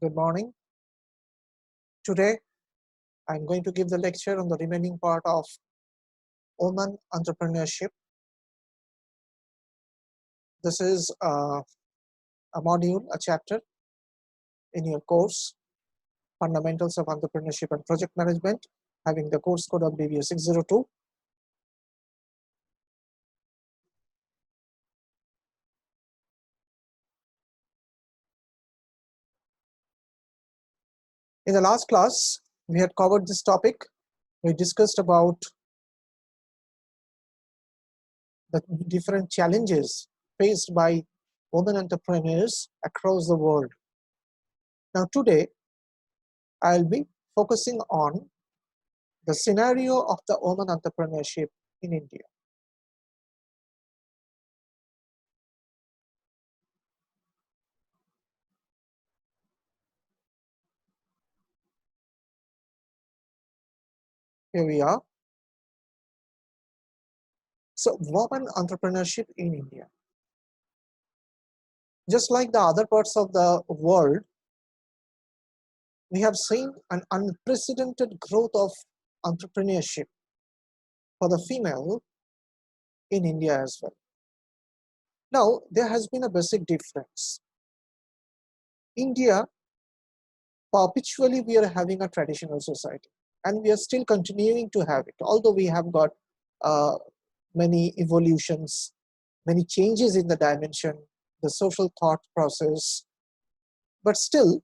Good morning. Today, I'm going to give the lecture on the remaining part of women entrepreneurship. This is a module, a chapter in your course, Fundamentals of Entrepreneurship and Project Management, having the course code of BBA 602. In the last class, we had covered this topic. We discussed about the different challenges faced by women entrepreneurs across the world. Now today, I'll be focusing on the scenario of the women entrepreneurship in India. Here we are. So, women entrepreneurship in India. Just like the other parts of the world, we have seen an unprecedented growth of entrepreneurship for the female in India as well. Now, there has been a basic difference. India, perpetually we are having a traditional society, and we are still continuing to have it, although we have got many evolutions, many changes in the dimension, the social thought process, but still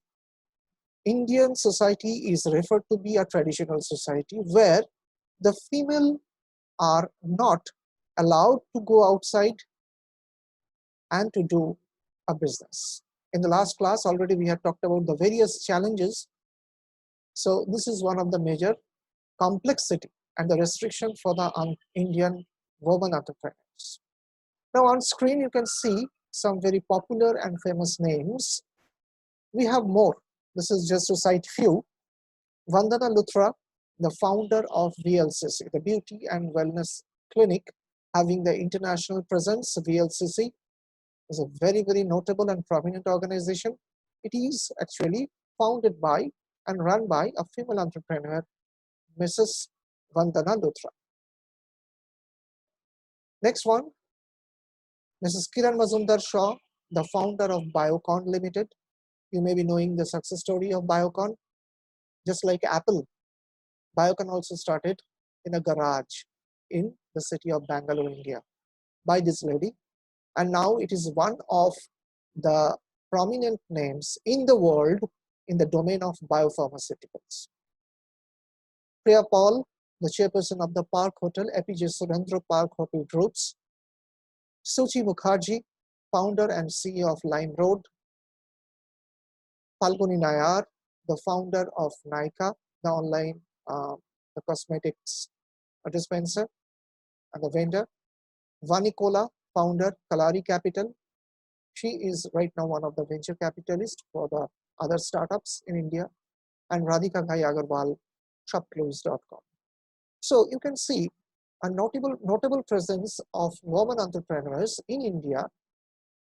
Indian society is referred to be a traditional society where the female are not allowed to go outside and to do a business. In the last class already we had talked about the various challenges. So this is one of the major complexity and the restriction for the Indian women entrepreneurs. Now on screen you can see some very popular and famous names. We have more. This is just to cite few. Vandana Luthra, the founder of VLCC, the Beauty and Wellness Clinic, having the international presence. VLCC is a very, very notable and prominent organization. It is actually founded by and run by a female entrepreneur, Mrs. Vandana Luthra. Next one, Mrs. Kiran Mazumdar Shaw, the founder of Biocon Limited. You may be knowing the success story of Biocon. Just like Apple, Biocon also started in a garage in the city of Bangalore, India, by this lady. And now it is one of the prominent names in the world in the domain of biopharmaceuticals. Priya Paul, the chairperson of the Park Hotel, APJ Surendra Park Hotel Groups. Suchi Mukherjee, founder and CEO of LimeRoad. Falguni Nayar, the founder of Nykaa, the online the cosmetics dispenser and the vendor. Vanikola, founder, Kalari Capital. She is right now one of the venture capitalists for the other startups in India. And Radhika Ghai Agarwal, shopclose.com. So you can see a notable presence of women entrepreneurs in India.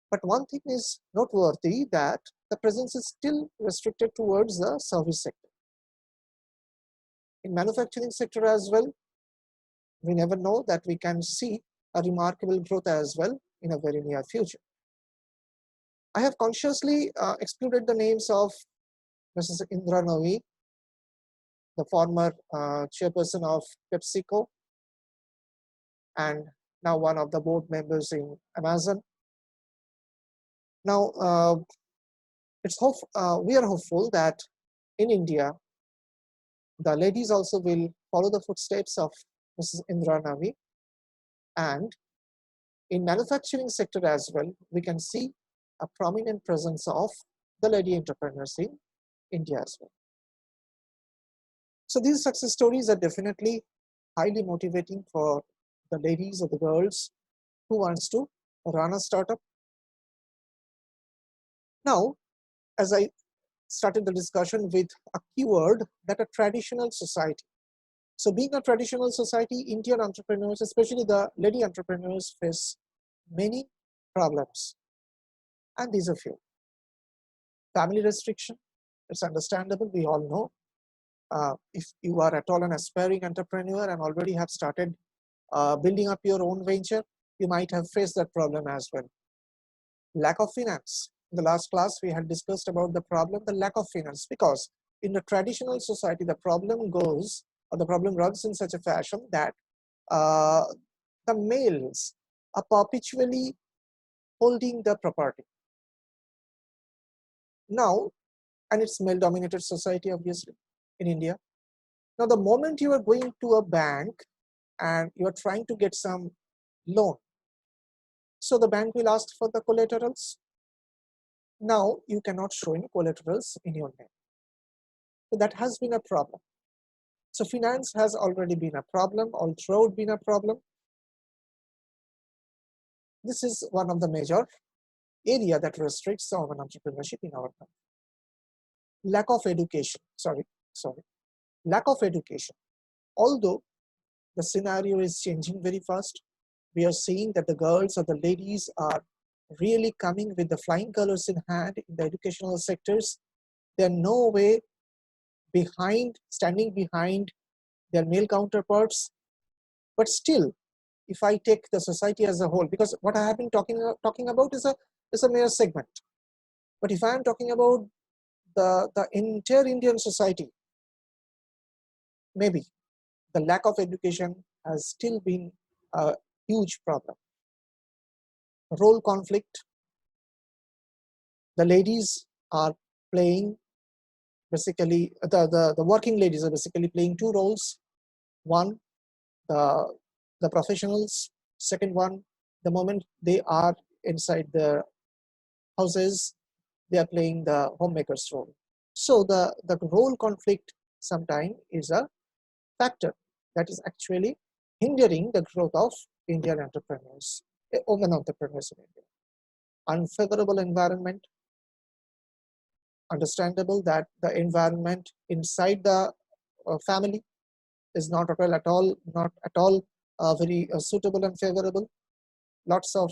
But one thing is noteworthy, that the presence is still restricted towards the service sector. In manufacturing sector as well, we never know that we can see a remarkable growth as well in a very near future. I have consciously excluded the names of Mrs. Indra Novi, the former chairperson of PepsiCo, and now one of the board members in Amazon. Now, we are hopeful that in India, the ladies also will follow the footsteps of Mrs. Indra Novi, and in manufacturing sector as well, we can see a prominent presence of the lady entrepreneurs in India as well. So these success stories are definitely highly motivating for the ladies or the girls who wants to run a startup. Now, as I started the discussion with a keyword, that a traditional society. So being a traditional society, Indian entrepreneurs, especially the lady entrepreneurs, face many problems. And these are few. Family restriction, It's understandable. We all know. If you are at all an aspiring entrepreneur and already have started building up your own venture, you might have faced that problem as well. Lack of finance. In the last class, we had discussed about the problem, the lack of finance, because in the traditional society, the problem goes, or the problem runs in such a fashion that uh, the males are perpetually holding the property. Now, and it's male dominated society, obviously, in India. Now, the moment you are going to a bank and you are trying to get some loan, so the bank will ask for the collaterals. Now, you cannot show any collaterals in your name. So that has been a problem. So finance has already been a problem, all throughout been a problem. This is one of the major area that restricts the women entrepreneurship in our country. Lack of education, lack of education. Although the scenario is changing very fast, we are seeing that the girls or the ladies are really coming with the flying colors in hand in the educational sectors. They're no way standing behind their male counterparts. But still, if I take the society as a whole, because what I have been talking about is a mere segment. But if I am talking about the entire Indian society, maybe the lack of education has still been a huge problem. Role conflict. The ladies are playing basically, the working ladies are basically playing two roles. One, the professionals. Second one, the moment they are inside the houses, they are playing the homemaker's role. So the role conflict sometimes is a factor that is actually hindering the growth of Indian entrepreneurs, women entrepreneurs in India. Unfavorable environment. Understandable that the environment inside the family is not at all very suitable and favorable. Lots of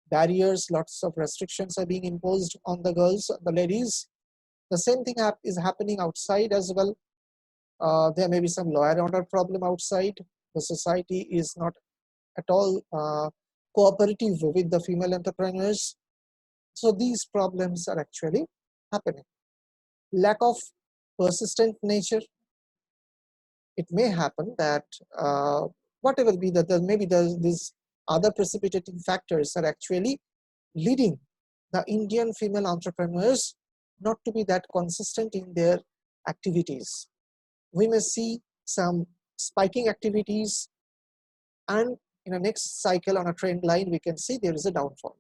barriers, lots of restrictions are being imposed on the girls, the ladies. The same thing is happening outside as well. There may be some law and order problem outside. The society is not at all cooperative with the female entrepreneurs. So these problems are actually happening. Lack of persistent nature. It may happen that whatever be that, maybe these other precipitating factors are actually leading the Indian female entrepreneurs not to be that consistent in their activities. We may see some spiking activities, and in a next cycle on a trend line, we can see there is a downfall.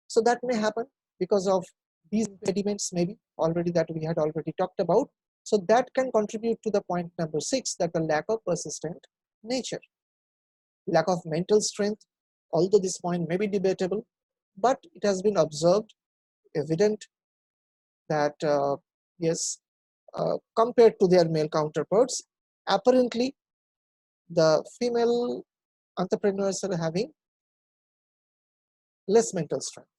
So that may happen because of these impediments, maybe already that we had already talked about. So that can contribute to the point number 6, that the lack of persistent nature. Lack of mental strength, although this point may be debatable, but it has been observed, evident that yes, compared to their male counterparts, apparently the female entrepreneurs are having less mental strength.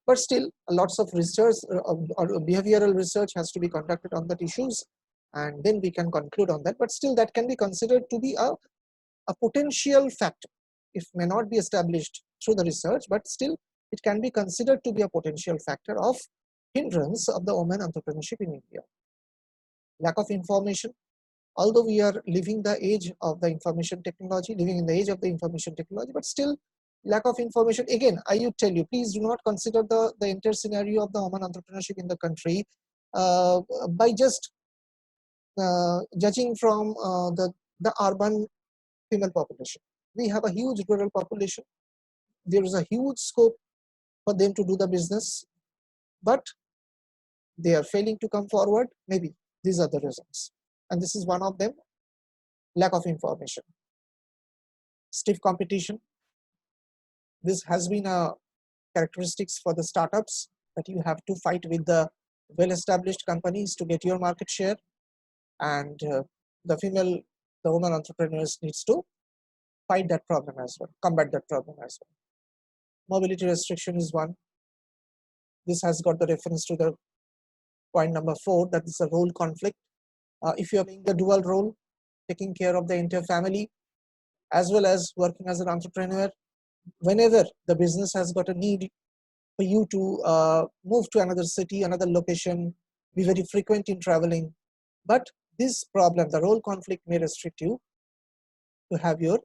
But still, lots of research or behavioral research has to be conducted on that issues, and then we can conclude on that. But still, that can be considered to be a potential factor. It may not be established through the research, but still, it can be considered to be a potential factor of hindrance of the women entrepreneurship in India. Lack of information. Although we are living the age of the information technology, living in the age of the information technology, but still lack of information. Again, I would tell you, please do not consider the entire scenario of the women entrepreneurship in the country by just judging from the urban female population. We have a huge rural population. There is a huge scope for them to do the business, but they are failing to come forward. Maybe these are the reasons. And this is one of them, lack of information. Stiff competition. This has been a characteristics for the startups, that you have to fight with the well-established companies to get your market share, and the woman entrepreneurs needs to fight that problem as well, combat that problem as well. Mobility restriction is one. This has got the reference to the Point number 4, that is a role conflict. If you are playing the dual role, taking care of the entire family as well as working as an entrepreneur, whenever the business has got a need for you to move to another city, another location, be very frequent in traveling. But this problem, the role conflict, may restrict you to have your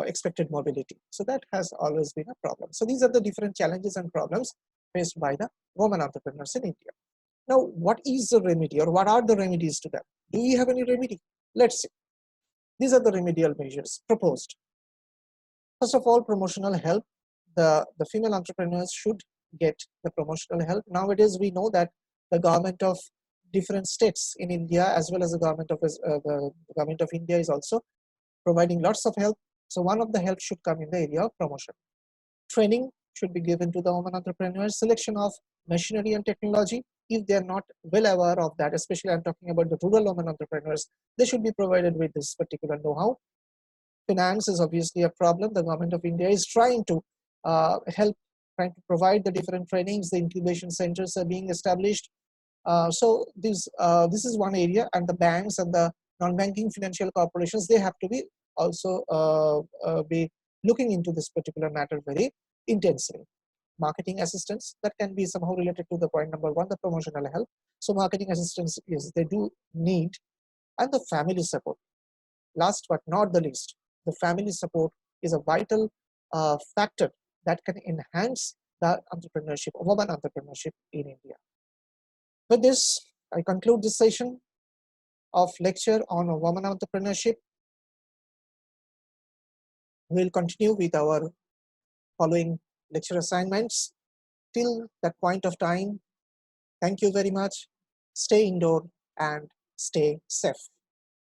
expected mobility. So that has always been a problem. So these are the different challenges and problems faced by the women entrepreneurs in India. Now, what is the remedy, or what are the remedies to them? Do we have any remedy? Let's see. These are the remedial measures proposed. First of all, promotional help. The female entrepreneurs should get the promotional help. Nowadays, we know that the government of different states in India, as well as the government of India, is also providing lots of help. So one of the help should come in the area of promotion. Training should be given to the women entrepreneurs. Selection of machinery and technology. If they are not well aware of that, especially I'm talking about the rural women entrepreneurs, they should be provided with this particular know-how. Finance is obviously a problem. The government of India is trying to help, trying to provide the different trainings. The incubation centers are being established. So this is one area, and the banks and the non-banking financial corporations, they have to be also be looking into this particular matter very intensely. Marketing assistance, that can be somehow related to the point number 1, the promotional help. So marketing assistance is they do need, and the family support. Last but not the least, the family support is a vital factor that can enhance the entrepreneurship, women entrepreneurship in India. With this, I conclude this session of lecture on women entrepreneurship. We will continue with our following lecture assignments. Till that point of time, thank you very much. Stay indoor and stay safe.